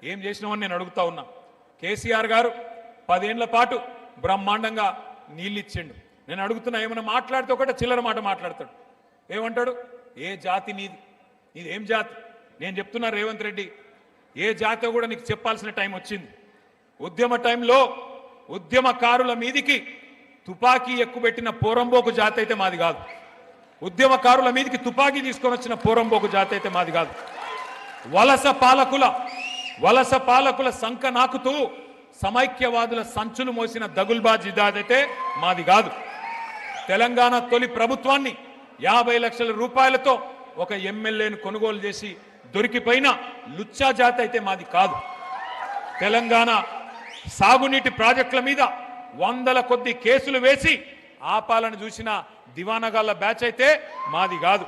ఏం చేసినామని నేను అడుగుతా ఉన్నా. కేసీఆర్ గారు 10 ఏళ్ల పాటు బ్రహ్మాండంగా నీళ్ళు ఇచ్చిండు. నేను అడుగుతున్నా, ఏమైనా మాట్లాడితే ఒకటే చిల్లర మాట మాట్లాడతాడు. ఏమంటాడు? ఏ జాతి నీది, నీది ఏం జాతి? నేను చెప్తున్నా రేవంత్ రెడ్డి, ఏ జాతో కూడా నీకు చెప్పాల్సిన టైం వచ్చింది. ఉద్యమ టైంలో ఉద్యమకారుల మీదికి తుపాకీ ఎక్కుబెట్టిన పోరంబోకు జాతి అయితే మాది కాదు. ఉద్యమకారుల మీదికి తుపాకీ తీసుకొని వచ్చిన పోరంబోకు జాతి అయితే మాది కాదు. వలస పాలకుల సంక నాకుతూ సమైక్యవాదుల సంచులు మోసిన దగుల్బాజీ జాతి అయితే మాది కాదు. తెలంగాణ తొలి ప్రభుత్వాన్ని 50 లక్షల రూపాయలతో ఒక ఎమ్మెల్యేను కొనుగోలు చేసి దొరికిపోయిన లుచ్చా జాతి అయితే మాది కాదు. తెలంగాణ సాగునీటి ప్రాజెక్టుల మీద 100ల కొద్ది కేసులు వేసి ఆపాలను చూసిన దివానగాళ్ల బ్యాచ్ అయితే మాది కాదు.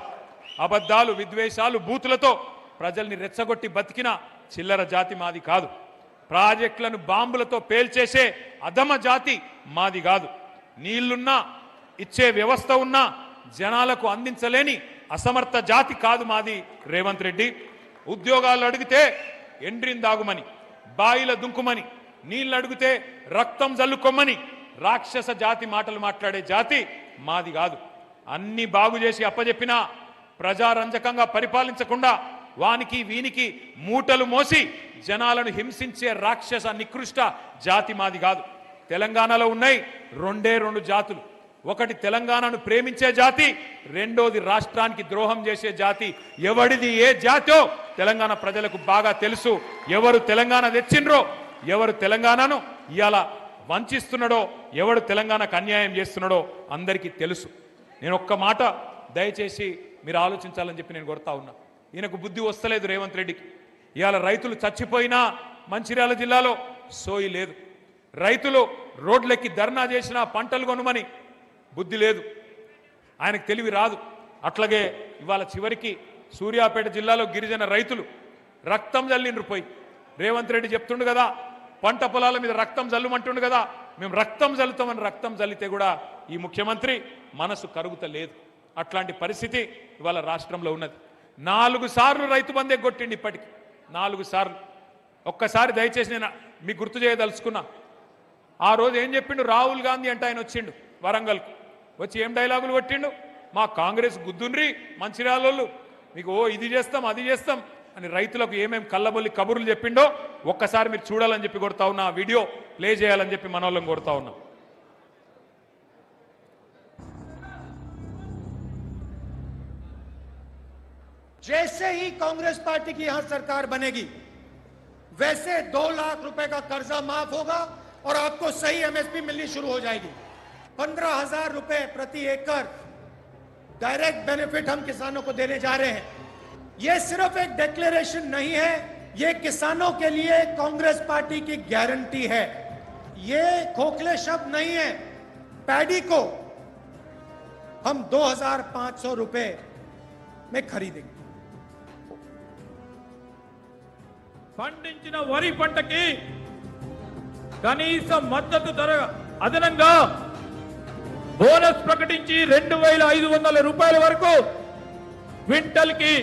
అబద్ధాలు, విద్వేషాలు, బూతులతో ప్రజల్ని రెచ్చగొట్టి బతికిన చిల్లర జాతి మాది కాదు. ప్రాజెక్టులను బాంబులతో పేల్చేసే అధమ జాతి మాది కాదు. నీళ్లున్నా ఇచ్చే వ్యవస్థ ఉన్నా జనాలకు అందించలేని అసమర్థ జాతి కాదు మాది రేవంత్ రెడ్డి. ఉద్యోగాలు అడిగితే ఎండ్రిందాగుమని, బాయిల దుంకుమని, నీళ్ళు అడిగితే రక్తం జల్లుకొమ్మని రాక్షస జాతి మాటలు మాట్లాడే జాతి మాది కాదు. అన్ని బాగు చేసి అప్పజెప్పినా ప్రజారంజకంగా పరిపాలించకుండా వానికి వీనికి మూటలు మోసి జనాలను హింసించే రాక్షస నికృష్ట జాతి మాది కాదు. తెలంగాణలో ఉన్నాయి 2 జాతులు. ఒకటి తెలంగాణను ప్రేమించే జాతి, రెండోది రాష్ట్రానికి ద్రోహం చేసే జాతి. ఎవడిది ఏ జాతో తెలంగాణ ప్రజలకు బాగా తెలుసు. ఎవరు తెలంగాణ తెచ్చిండ్రో, ఎవరు తెలంగాణను ఇవాళ వంచిస్తున్నాడో, ఎవడు తెలంగాణకు అన్యాయం చేస్తున్నాడో అందరికీ తెలుసు. నేను ఒక్క మాట దయచేసి మీరు ఆలోచించాలని చెప్పి నేను కోరుతా ఉన్నా. ఈయనకు బుద్ధి వస్తలేదు రేవంత్ రెడ్డికి. ఇవాళ రైతులు చచ్చిపోయినా మంచిర్యాల జిల్లాలో సోయి లేదు. రైతులు రోడ్లెక్కి ధర్నా చేసినా పంటలు కొనుమని బుద్ధి లేదు, ఆయనకు తెలివి రాదు. అట్లాగే ఇవాళ చివరికి సూర్యాపేట జిల్లాలో గిరిజన రైతులు రక్తం జల్లిండ్రు పోయి. రేవంత్ రెడ్డి చెప్తుండు కదా, పంట పొలాల మీద రక్తం జల్లుమంటుండు కదా, మేము రక్తం జల్లుతామని రక్తం జల్లితే కూడా ఈ ముఖ్యమంత్రి మనసు కరుగుతలేదు. అట్లాంటి పరిస్థితి ఇవాళ రాష్ట్రంలో ఉన్నది. 4 సార్లు రైతు బంధే కొట్టిండి, ఇప్పటికి 4 సార్లు. ఒక్కసారి దయచేసి నేను మీకు గుర్తు చేయదలుచుకున్నా. ఆ రోజు ఏం చెప్పిండు రాహుల్ గాంధీ అంటే, ఆయన వచ్చిండు వరంగల్కు, వచ్చి ఏం డైలాగులు కొట్టిండు, మా కాంగ్రెస్ గుద్దుండ్రి మంచిర్యాలోళ్ళు, మీకు ఇది చేస్తాం అది చేస్తాం అని రైతులకు ఏమేం కళ్ళబొల్లి కబుర్లు చెప్పిండో ఒక్కసారి మీరు చూడాలని చెప్పి కోరుతా ఉన్నా. ఆ వీడియో ప్లే చేయాలని చెప్పి మనోళ్ళని కోరుతా ఉన్నా. जैसे ही कांग्रेस पार्टी की यहां सरकार बनेगी वैसे 2 लाख रुपए का कर्जा माफ होगा और आपको सही एमएसपी मिलनी शुरू हो जाएगी। 15,000 रुपए प्रति एकड़ डायरेक्ट बेनिफिट हम किसानों को देने जा रहे हैं। यह सिर्फ एक डिक्लेरेशन नहीं है, यह किसानों के लिए कांग्रेस पार्टी की गारंटी है। यह खोखले शब्द नहीं है। पैडी को हम 2,500 रुपए में खरीदेंगे। పండించిన వరి పంటకి కనీస మద్దతు ధర అదనంగా బోనస్ ప్రకటించి 2,500 రూపాయల వరకు క్వింటల్ కి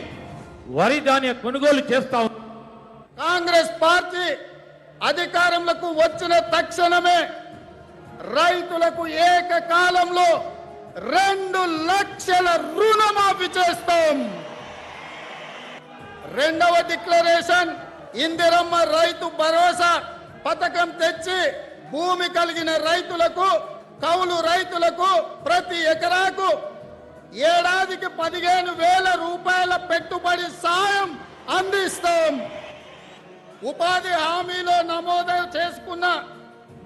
వరి ధాన్య కొనుగోలు చేస్తా ఉంది. కాంగ్రెస్ పార్టీ అధికారంలోకి వచ్చిన తక్షణమే రైతులకు ఏకకాలంలో 2 లక్షల రుణమాఫీ చేస్తాం. రెండవ డిక్లరేషన్ ఇందిరమ్మ రైతు భరోసా పథకం తెచ్చి భూమి కలిగిన రైతులకు, కౌలు రైతులకు ప్రతి ఎకరాకు ఏడాదికి 15,000 రూపాయల పెట్టుబడి సాయం అందిస్తాం. ఉపాధి హామీలో నమోదు చేసుకున్న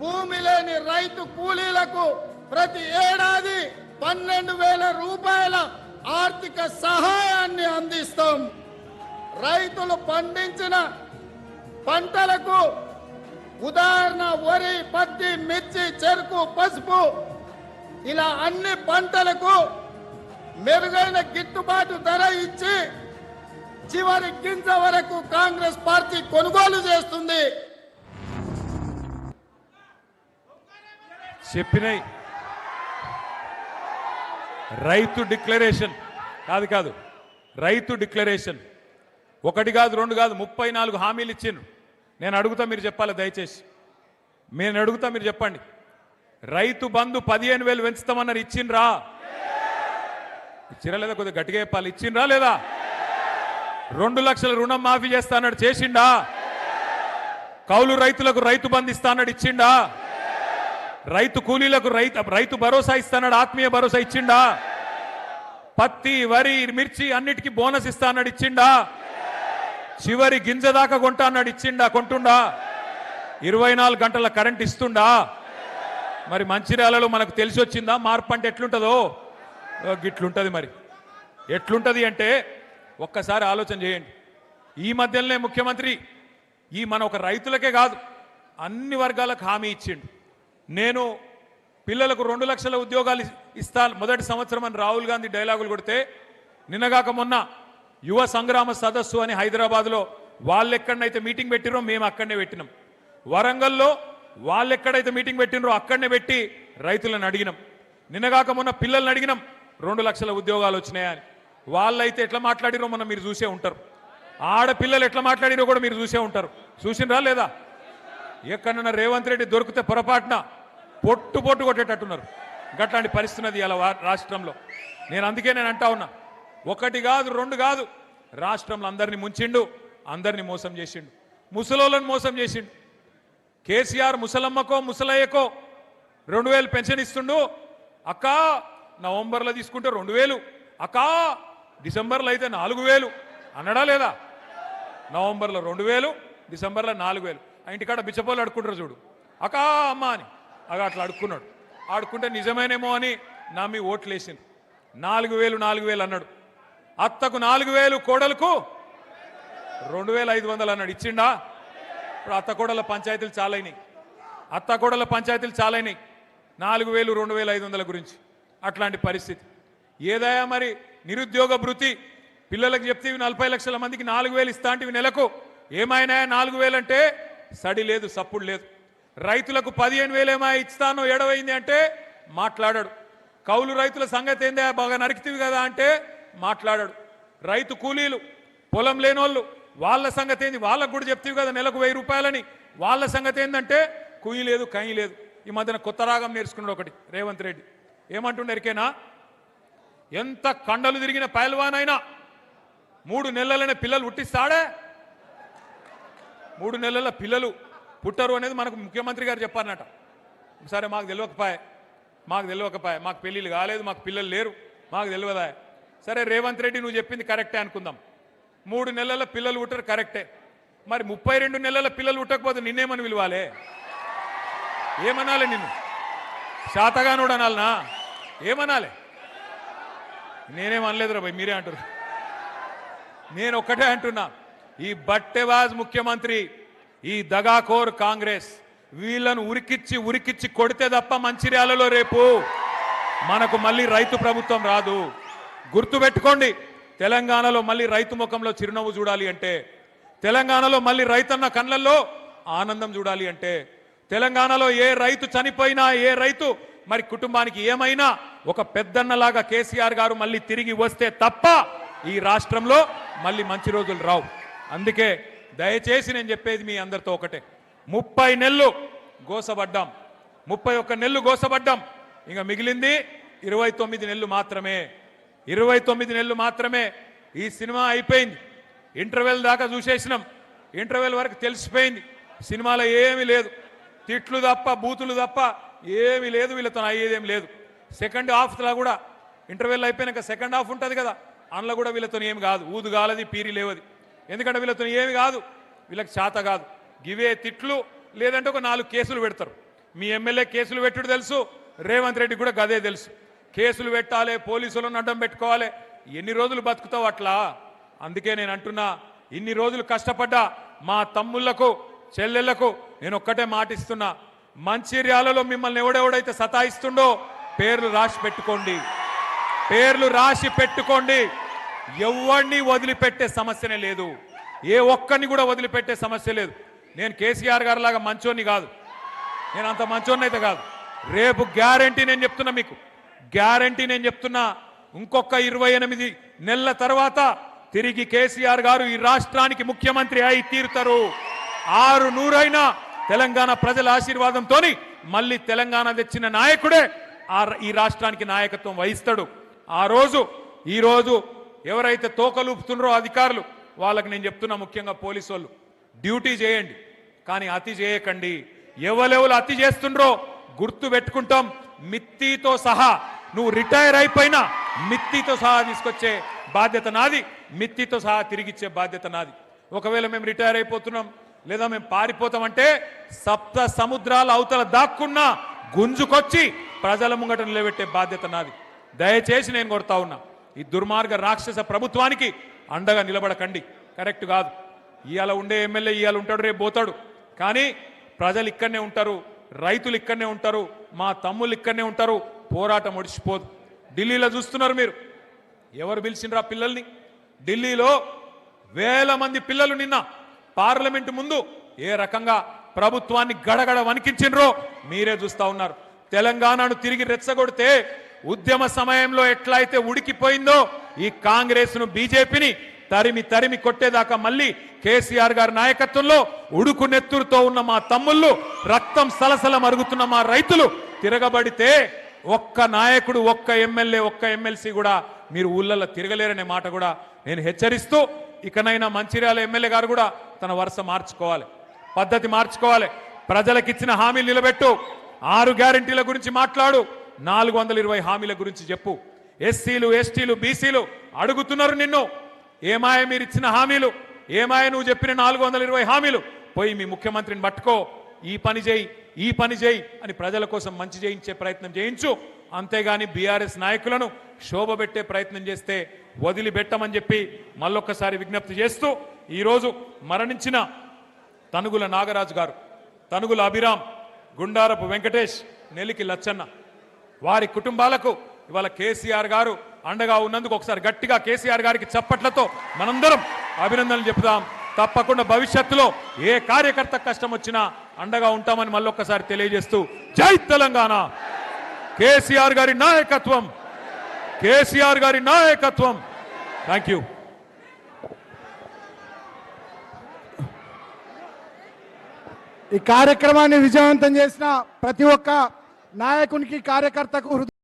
భూమి లేని రైతు కూలీలకు ప్రతి ఏడాది 12,000 రూపాయల ఆర్థిక సహాయాన్ని అందిస్తాం. రైతులు పండించిన పంటలకు ఉదాహరణ వరి, పత్తి, మిర్చి, చెరుకు, పసుపు ఇలా అన్ని పంటలకు మెరుగైన గిట్టుబాటు ధర ఇచ్చి చివరి గింజ వరకు కాంగ్రెస్ పార్టీ కొనుగోలు చేస్తుంది. చెప్పినాయి రైతు డిక్లరేషన్ కాదు రైతు డిక్లరేషన్ ఒకటి కాదు, 2 కాదు, 34 హామీలు ఇచ్చిండ్రు. నేను అడుగుతా, మీరు చెప్పాలి దయచేసి. నేను అడుగుతా, మీరు చెప్పండి. రైతు బంధు 15,000 పెంచుతామన్నారు, ఇచ్చిండ్రా? ఇచ్చిరా లేదా? కొద్దిగా గట్టిగా చెప్పాలి. ఇచ్చిండ్రా లేదా? 2 లక్షల రుణం మాఫీ చేస్తా అన్నాడు, చేసిండా? కౌలు రైతులకు రైతు బంధు ఇస్తా అన్నాడు, ఇచ్చిండా? రైతు కూలీలకు రైతు భరోసా ఇస్తాడు, ఆత్మీయ భరోసా ఇచ్చిండా? పత్తి, వరి, మిర్చి అన్నిటికీ బోనస్ ఇస్తా అన్నాడు, ఇచ్చిండా? చివరి గింజ దాకా కొంటా అన్నాడు, ఇచ్చిండా? కొంటుండా? 24 గంటల కరెంట్ ఇస్తుండా? మరి మంచిర్యాలలో మనకు తెలిసి వచ్చిందా మార్పు అంటే ఎట్లుంటుందో? గిట్లుంటది. మరి ఎట్లుంటది అంటే ఒక్కసారి ఆలోచన చేయండి. ఈ మధ్యలోనే ముఖ్యమంత్రి మన ఒక రైతులకే కాదు అన్ని వర్గాలకు హామీ ఇచ్చిండు. నేను పిల్లలకు 2 లక్షల ఉద్యోగాలు ఇస్తాను మొదటి సంవత్సరం అని రాహుల్ గాంధీ డైలాగులు కొడితే, నిన్నగాక మొన్న యువ సంగ్రామ సదస్సు అని హైదరాబాద్లో వాళ్ళు ఎక్కడనైతే మీటింగ్ పెట్టినరో మేము అక్కడనే పెట్టినాం. వరంగల్లో వాళ్ళు ఎక్కడైతే మీటింగ్ పెట్టినరో అక్కడనే పెట్టి రైతులను అడిగినాం. నిన్నగాక మొన్న పిల్లల్ని అడిగినాం 2 లక్షల ఉద్యోగాలు వచ్చినాయని. వాళ్ళైతే ఎట్లా మాట్లాడిరో మొన్న మీరు చూసే ఉంటారు. ఆడపిల్లలు ఎట్లా మాట్లాడిరో కూడా మీరు చూసే ఉంటారు. చూసినరా లేదా? ఎక్కడన్నా రేవంత్ రెడ్డి దొరికితే పొరపాటున పొట్టు కొట్టేటట్టున్నారు. గట్లాంటి పరిస్థితి ఉన్నది ఇలా రాష్ట్రంలో. అందుకే నేను అంటా ఉన్నా, 1 కాదు 2 కాదు, రాష్ట్రంలో అందరినీ ముంచిండు, అందరినీ మోసం చేసిండు, ముసలోళ్ళని మోసం చేసిండు. కేసీఆర్ ముసలమ్మకో ముసలయ్యకో 2,000 పెన్షన్ ఇస్తుండు. అక్క నవంబర్లో తీసుకుంటే 2,000, అక్క డిసెంబర్లో అయితే 4,000 అన్నడా లేదా? నవంబర్లో 2,000, డిసెంబర్లో 4,000. ఆ ఇంటికాడ బిచ్చపోలు అడుక్కుంటారు చూడు, అక్క అమ్మ అని అట్లా అడుక్కున్నాడు. ఆడుకుంటే నిజమేనేమో అని నమ్మి ఓట్లు వేసింది. 4,000 అన్నాడు. అత్తకు 4,000, కోడలకు 2,500 అన్నాడు, ఇచ్చిండా? ఇప్పుడు అత్తకోడల పంచాయతీలు చాలైనాయి. 4,000, 2,500 గురించి అట్లాంటి పరిస్థితి. ఏదయా మరి నిరుద్యోగ భృతి పిల్లలకు చెప్తే 40 లక్షల మందికి 4,000 ఇస్తా అంటే నెలకు ఏమైనా 4,000 అంటే సడి లేదు, సప్పుడు లేదు. రైతులకు 15,000 ఏమా ఇస్తానో ఏడవైంది అంటే మాట్లాడాడు. కౌలు రైతుల సంగతి ఏందా, బాగా నరికితివి కదా అంటే మాట్లాడాడు. రైతు కూలీలు, పొలం లేనోళ్ళు వాళ్ళ సంగతి ఏంది, వాళ్ళకు కూడా చెప్తివి కదా నెలకు 1,000 రూపాయలని, వాళ్ళ సంగతి ఏంటంటే కుయ్యి లేదు, కయ్యి లేదు. ఈ మధ్యన కొత్త రాగం నేర్చుకున్నాడు ఒకటి రేవంత్ రెడ్డి. ఏమంటుండే ఎరికేనా? ఎంత కండలు తిరిగిన పైల్వానైనా 3 నెలలనే పిల్లలు పుట్టిస్తాడే. 3 నెలల పిల్లలు పుట్టరు అనేది మనకు ముఖ్యమంత్రి గారు చెప్పారన్నట. సరే మాకు తెలియకపాయే, మాకు పెళ్ళిళ్ళు కాలేదు, మాకు పిల్లలు లేరు, మాకు తెలియదా? సరే రేవంత్ రెడ్డి నువ్వు చెప్పింది కరెక్టే అనుకుందాం. 3 నెలల పిల్లలు పుట్టరు కరెక్టే. మరి 32 నెలల పిల్లలు పుట్టకపోతే నిన్నేమని పిలవాలే? ఏమనాలి? నిన్ను శాతగానుడు అనాలనా? ఏమనాలి? నేనేమనలేదురా భయ్, మీరే అంటారు. నేను ఒక్కటే అంటున్నా, ఈ బట్టెవాజ్ ముఖ్యమంత్రి, ఈ దగాకోర్ కాంగ్రెస్ వీళ్ళను ఉరికిచ్చి కొడితే తప్ప మంచిర్యాలలో రేపు మనకు మళ్ళీ రైతు ప్రభుత్వం రాదు. గుర్తుపెట్టుకోండి, తెలంగాణలో మళ్ళీ రైతు ముఖంలో చిరునవ్వు చూడాలి అంటే తెలంగాణలో మళ్ళీ రైతన్న కళ్ళల్లో ఆనందం చూడాలి అంటే, తెలంగాణలో ఏ రైతు చనిపోయినా, ఏ రైతు మరి కుటుంబానికి ఏమైనా ఒక పెద్దన్నలాగా కేసీఆర్ గారు మళ్ళీ తిరిగి వస్తే తప్ప ఈ రాష్ట్రంలో మళ్ళీ మంచి రోజులు రావు. అందుకే దయచేసి నేను చెప్పేది మీ అందరితో ఒకటే, 30 నెలలు గోసపడ్డాం, 31 నెలలు గోసపడ్డాం, ఇంకా మిగిలింది 29 నెలలు మాత్రమే. 29 నెలలు మాత్రమే. ఈ సినిమా అయిపోయింది. ఇంటర్వెల్ దాకా చూసేసినాం. ఇంటర్వెల్ వరకు తెలిసిపోయింది సినిమాలో ఏమీ లేదు, తిట్లు తప్ప బూతులు తప్ప ఏమీ లేదు, వీళ్ళతో అయ్యేదేం లేదు. సెకండ్ హాఫ్లో కూడా ఇంటర్వెల్ అయిపోయినాక సెకండ్ హాఫ్ ఉంటుంది కదా, అందులో కూడా వీళ్ళతో ఏమి కాదు, ఊదు గాలది పీరి లేవది. ఎందుకంటే వీళ్ళతో ఏమి కాదు, వీళ్ళకి చేత కాదు. గివే తిట్లు, లేదంటే ఒక 4 కేసులు పెడతారు. మీ ఎమ్మెల్యే కేసులు పెట్టుడు తెలుసు, రేవంత్ రెడ్డి కూడా గదే తెలుసు. కేసులు పెట్టాలి, పోలీసులను అడ్డం పెట్టుకోవాలి, ఎన్ని రోజులు బతుకుతావు అట్లా? అందుకే నేను అంటున్నా, ఇన్ని రోజులు కష్టపడ్డా మా తమ్ముళ్లకు చెల్లెళ్లకు నేను ఒక్కటే మాటిస్తున్నా, మంచిర్యాలలో మిమ్మల్ని ఎవడెవడైతే సతాయిస్తుండో పేర్లు రాసి పెట్టుకోండి, పేర్లు రాసి పెట్టుకోండి. ఎవరిని వదిలిపెట్టే సమస్యనే లేదు, ఏ ఒక్కరిని కూడా వదిలిపెట్టే సమస్య లేదు. నేను కేసీఆర్ గారి లాగా మంచోని కాదు, నేను అంత మంచోని అయితే కాదు. రేపు గ్యారంటీ నేను చెప్తున్నా, మీకు గ్యారంటీ నేను చెప్తున్నా, ఇంకొక 28 నెలల తర్వాత తిరిగి కేసీఆర్ గారు ఈ రాష్ట్రానికి ముఖ్యమంత్రి అయి తీరుతారు. 600 తెలంగాణ ప్రజల ఆశీర్వాదంతో మళ్ళీ తెలంగాణ తెచ్చిన నాయకుడే ఈ రాష్ట్రానికి నాయకత్వం వహిస్తాడు. ఆ రోజు ఈ రోజు ఎవరైతే తోకలూపుతున్నారో అధికారులు, వాళ్ళకి నేను చెప్తున్నా, ముఖ్యంగా పోలీసు వాళ్ళు, డ్యూటీ చేయండి కానీ అతి చేయకండి. ఎవరెవరు అతి చేస్తుండ్రో గుర్తు పెట్టుకుంటాం. మిత్తితో సహా నువ్వు రిటైర్ అయిపోయినా మిత్తితో సహా తీసుకొచ్చే బాధ్యత నాది, మిత్తితో సహా తిరిగిచ్చే బాధ్యత నాది. ఒకవేళ మేము రిటైర్ అయిపోతున్నాం లేదా మేము పారిపోతామంటే 7 సముద్రాల అవతల దాక్కున్నా గుంజుకొచ్చి ప్రజల ముంగట నిలబెట్టే బాధ్యత నాది. దయచేసి నేను కొడతా ఉన్నా, ఈ దుర్మార్గ రాక్షస ప్రభుత్వానికి అండగా నిలబడకండి. కరెక్ట్ కాదు. ఇవాళ ఉండే ఎమ్మెల్యే ఇవాళ ఉంటాడు, రేపు పోతాడు, కానీ ప్రజలు ఇక్కడనే ఉంటారు, రైతులు ఇక్కడనే ఉంటారు, మా తమ్ముళ్ళు ఇక్కడనే ఉంటారు. పోరాటం ఒడిచిపోదు. ఢిల్లీలో చూస్తున్నారు మీరు, ఎవరు పిలిచిండ్రా పిల్లల్ని? ఢిల్లీలో వేల మంది పిల్లలు నిన్న పార్లమెంటు ముందు ఏ రకంగా ప్రభుత్వాన్ని గడగడ వణికించిండ్రో మీరే చూస్తా ఉన్నారు. తెలంగాణను తిరిగి రెచ్చగొడితే ఉద్యమ సమయంలో ఎట్లయితే ఉడికిపోయిందో ఈ కాంగ్రెస్ను బీజేపీని తరిమి తరిమి కొట్టేదాకా మళ్ళీ కేసీఆర్ గారి నాయకత్వంలో ఉడుకు నెత్తురుతో ఉన్న మా తమ్ముళ్ళు, రక్తం సలసల మరుగుతున్న మా రైతులు తిరగబడితే ఒక్క నాయకుడు, ఒక్క ఎమ్మెల్యే, ఒక్క ఎమ్మెల్సీ కూడా మీరు ఊళ్ళల్లో తిరగలేరనే మాట కూడా నేను హెచ్చరిస్తూ, ఇకనైనా మంచిర్యాల ఎమ్మెల్యే గారు కూడా తన వరుస మార్చుకోవాలి, పద్ధతి మార్చుకోవాలి. ప్రజలకిచ్చిన హామీలు నిలబెట్టు. 6 గ్యారెంటీల గురించి మాట్లాడు, 420 హామీల గురించి చెప్పు. ఎస్సీలు, ఎస్టీలు, బీసీలు అడుగుతున్నారు నిన్ను, ఏమాయ మీరు ఇచ్చిన హామీలు, ఏమాయ నువ్వు చెప్పిన 420 హామీలు? పోయి మీ ముఖ్యమంత్రిని పట్టుకో, ఈ పని చేయి, ఈ పని చేయి అని ప్రజల కోసం మంచి చేయించే ప్రయత్నం చేయించు. అంతేగాని బీఆర్ఎస్ నాయకులను శోభబెట్టే ప్రయత్నం చేస్తే వదిలిపెట్టమని చెప్పి మళ్ళొక్కసారి విజ్ఞప్తి చేస్తూ, ఈరోజు మరణించిన తనుగుల నాగరాజు గారు, తనుగుల అభిరామ్, గుండారపు వెంకటేష్, నెలికి లచ్చన్న, వారి కుటుంబాలకు ఇవాళ కేసీఆర్ గారు అండగా ఉన్నందుకు ఒకసారి గట్టిగా కేసీఆర్ గారికి చప్పట్లతో మనందరం అభినందనలు చెప్తాం. తప్పకుండా భవిష్యత్తులో ఏ కార్యకర్త కష్టం వచ్చినా అండగా ఉంటామని మళ్ళొక్కసారి తెలియజేస్తూ, జై తెలంగాణ, కేసీఆర్ గారి నాయకత్వం, కేసీఆర్ గారి నాయకత్వం. Thank you. ఈ కార్యక్రమాన్ని విజయవంతం చేసిన ప్రతి ఒక్క నాయకునికి, కార్యకర్తకు